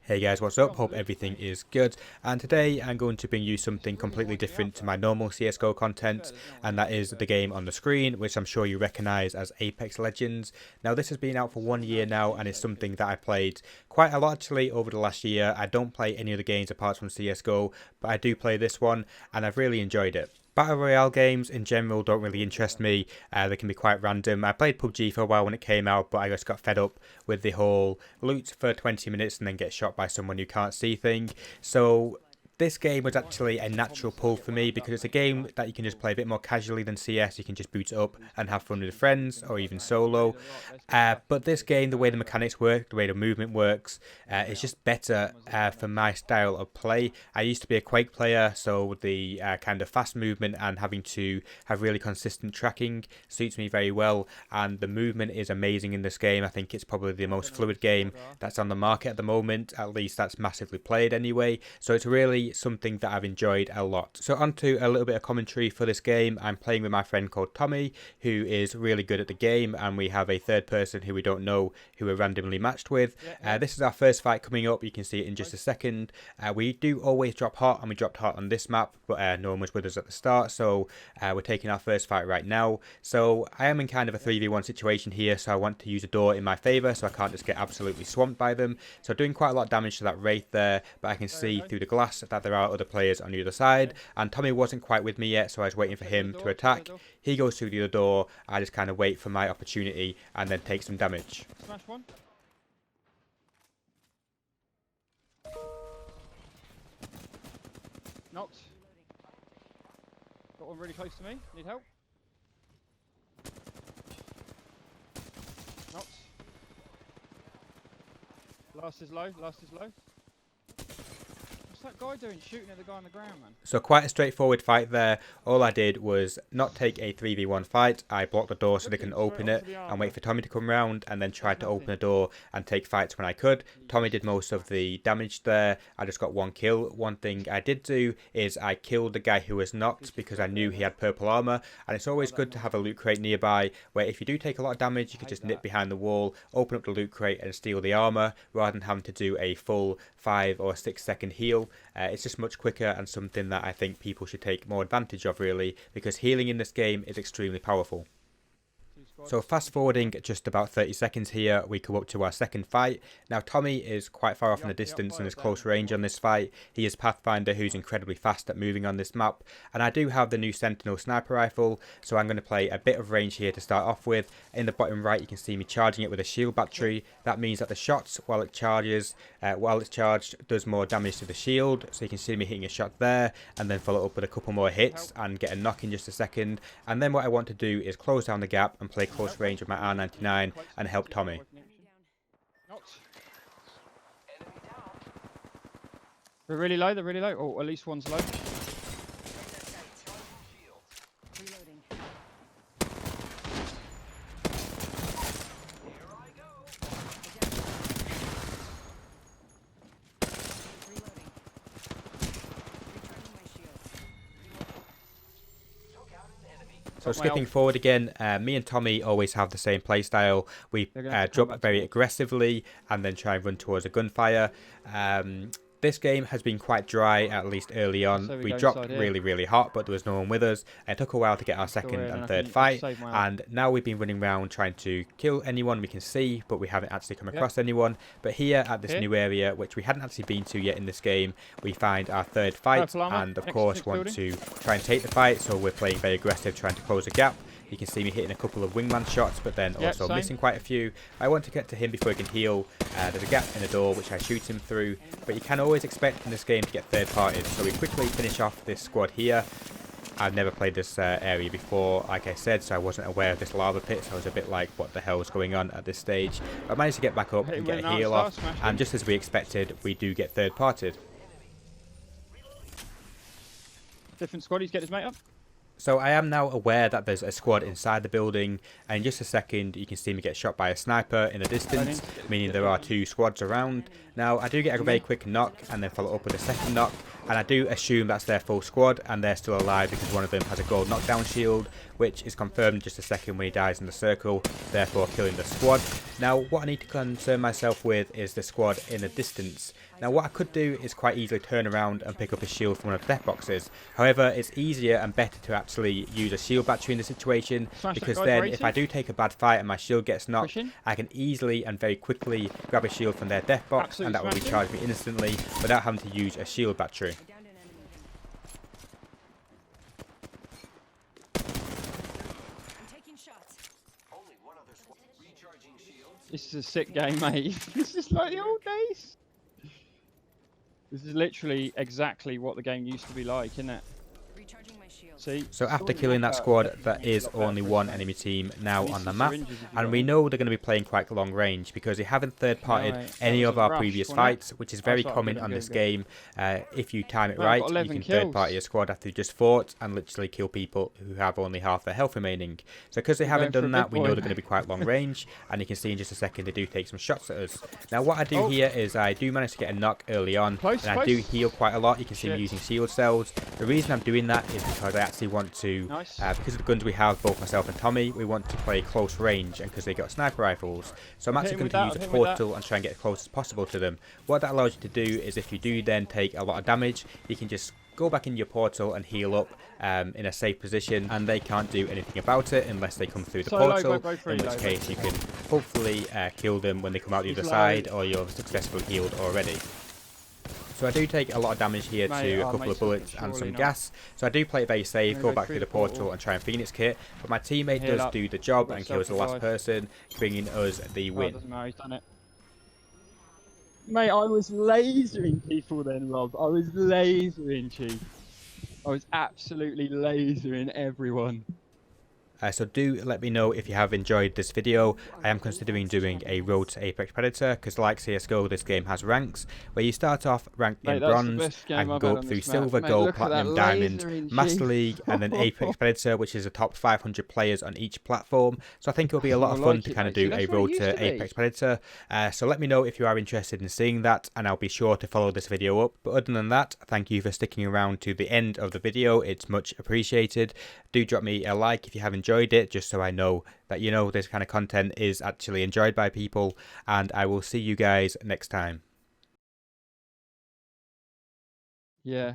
Hey guys, what's up? Hope everything is good, and today I'm going to bring you something completely different to my normal CSGO content, and that is the game on the screen, which I'm sure you recognise as Apex Legends. Now this has been out for 1 year now, and it's something that I played quite a lot actually over the last year. I don't play any other games apart from CSGO, but I do play this one, and I've really enjoyed it. Battle Royale games in general don't really interest me. They can be quite random. I played PUBG for a while when it came out, but I just got fed up with the whole loot for 20 minutes and then get shot by someone you can't see thing. So this game was actually a natural pull for me because it's a game that you can just play a bit more casually than CS. You can just boot it up and have fun with friends or even solo. But this game, the way the mechanics work, the way the movement works, is just better for my style of play. I used to be a Quake player, so the kind of fast movement and having to have really consistent tracking suits me very well. And the movement is amazing in this game. I think it's probably the most fluid game that's on the market at the moment. At least that's massively played anyway. So it's really something that I've enjoyed a lot. So on to a little bit of commentary for this game. I'm playing with my friend called Tommy, who is really good at the game, and we have a third person who we don't know who we're randomly matched with. This is our first fight coming up. You can see it in just a second. We do always drop hot, and we dropped hot on this map, but no one was with us at the start, so we're taking our first fight right now. So I am in kind of a 3v1 situation here, so I want to use a door in my favour so I can't just get absolutely swamped by them. So doing quite a lot of damage to that Wraith there, but I can see through the glass that there are other players on the other side, and Tommy wasn't quite with me yet, so I was waiting for him to attack. He goes through the other door. I just kind of wait for my opportunity and then take some damage. Smash one. Knocked. Got one really close to me. Need help? Knocked. Last is low. Last is low. What's that guy doing shooting at the guy on the ground, man? So quite a straightforward fight there. All I did was not take a 3v1 fight. I blocked the door so they can open it and wait for Tommy to come round, and then tried to open the door and take fights when I could. Tommy did most of the damage there. I just got one kill. One thing I did do is I killed the guy who was knocked because I knew he had purple armor, and it's always good to have a loot crate nearby where if you do take a lot of damage you can just nip behind the wall, open up the loot crate and steal the armor rather than having to do a full 5 or 6 second heal. It's just much quicker and something that I think people should take more advantage of really, because healing in this game is extremely powerful. So fast forwarding just about 30 seconds here, we come up to our second fight. Now Tommy is quite far off in the distance and is close range on this fight. He is Pathfinder, who's incredibly fast at moving on this map, and I do have the new Sentinel sniper rifle, so I'm going to play a bit of range here to start off with. In the bottom right you can see me charging it with a shield battery. That means that the shots while it's charged does more damage to the shield, so you can see me hitting a shot there and then follow up with a couple more hits and get a knock in just a second. And then what I want to do is close down the gap and play close range with my R99 and help Tommy. They're really low, they're really low. Oh, at least one's low. So skipping forward again, me and Tommy always have the same playstyle. We drop very aggressively and then try and run towards a gunfire. This game has been quite dry, at least early on. We dropped really hot, but there was no one with us. It took a while to get our second and third fight, and now we've been running around trying to kill anyone we can see, but we haven't actually come across anyone. But here at this new area, which we hadn't actually been to yet in this game, we find our third fight, and of course want to try and take the fight, so we're playing very aggressive, trying to close the gap. You can see me hitting a couple of wingman shots, but then also missing quite a few. I want to get to him before he can heal. There's a gap in the door which I shoot him through, but you can always expect in this game to get third parted, so we quickly finish off this squad here. I've never played this area before, like I said, so I wasn't aware of this lava pit, so I was a bit like, what the hell is going on at this stage? But I managed to get back up and get a heal off, and just as we expected, we do get third parted. Different squad, get his mate up. So I am now aware that there's a squad inside the building, and in just a second you can see me get shot by a sniper in the distance, meaning there are two squads around. Now I do get a very quick knock and then follow up with a second knock, and I do assume that's their full squad and they're still alive because one of them has a gold knockdown shield, which is confirmed in just a second when he dies in the circle, therefore killing the squad. Now what I need to concern myself with is the squad in the distance. Now what I could do is quite easily turn around and pick up a shield from one of the death boxes. However, it's easier and better to actually use a shield battery in the situation, because then if I do take a bad fight and my shield gets knocked, I can easily and very quickly grab a shield from their death box and that will recharge me instantly without having to use a shield battery. This is a sick game, mate. This is like the old days. This is literally exactly what the game used to be like, isn't it? See, so after killing that squad, there is only one enemy team now on the map, and we know they're going to be playing quite long range because they haven't third-partied any of our previous fights, which is very common on this game. If you time it right, you can third-party a squad after you just fought and literally kill people who have only half their health remaining. So because they haven't done that, we know they're going to be quite long range, and you can see in just a second they do take some shots at us. Now what I do here is I do manage to get a knock early on, and I do heal quite a lot. You can see me using shield cells. The reason I'm doing that is because I actually want to, because of the guns we have, both myself and Tommy, we want to play close range, and because they got sniper rifles, so I'm actually going to use a portal and try and get as close as possible to them. What that allows you to do is if you do then take a lot of damage, you can just go back in your portal and heal up in a safe position, and they can't do anything about it unless they come through the portal, in which case you can hopefully kill them when they come out the other side, or you're successfully healed already. So I do take a lot of damage here to a couple of bullets and some gas. So I do play it very safe, go back through the portal and try and Phoenix kit. But my teammate does do the job and kills the last person, bringing us the win. Doesn't matter, he's done it. Mate, I was lasering people then, Rob. I was lasering, Chief. I was absolutely lasering everyone. So do let me know if you have enjoyed this video. I am considering doing a Road to Apex Predator, because like CSGO, this game has ranks, where you start off ranked in bronze and go up through silver, gold, platinum, diamond, Master League, and then Apex Predator, which is the top 500 players on each platform. So I think it'll be a lot of fun to kind of do a Road to Apex Predator. So let me know if you are interested in seeing that, and I'll be sure to follow this video up. But other than that, thank you for sticking around to the end of the video. It's much appreciated. Do drop me a like if you have enjoyed it, just so I know that this kind of content is actually enjoyed by people, and I will see you guys next time. Yeah,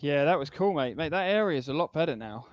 that was cool, mate. Mate, that area is a lot better now.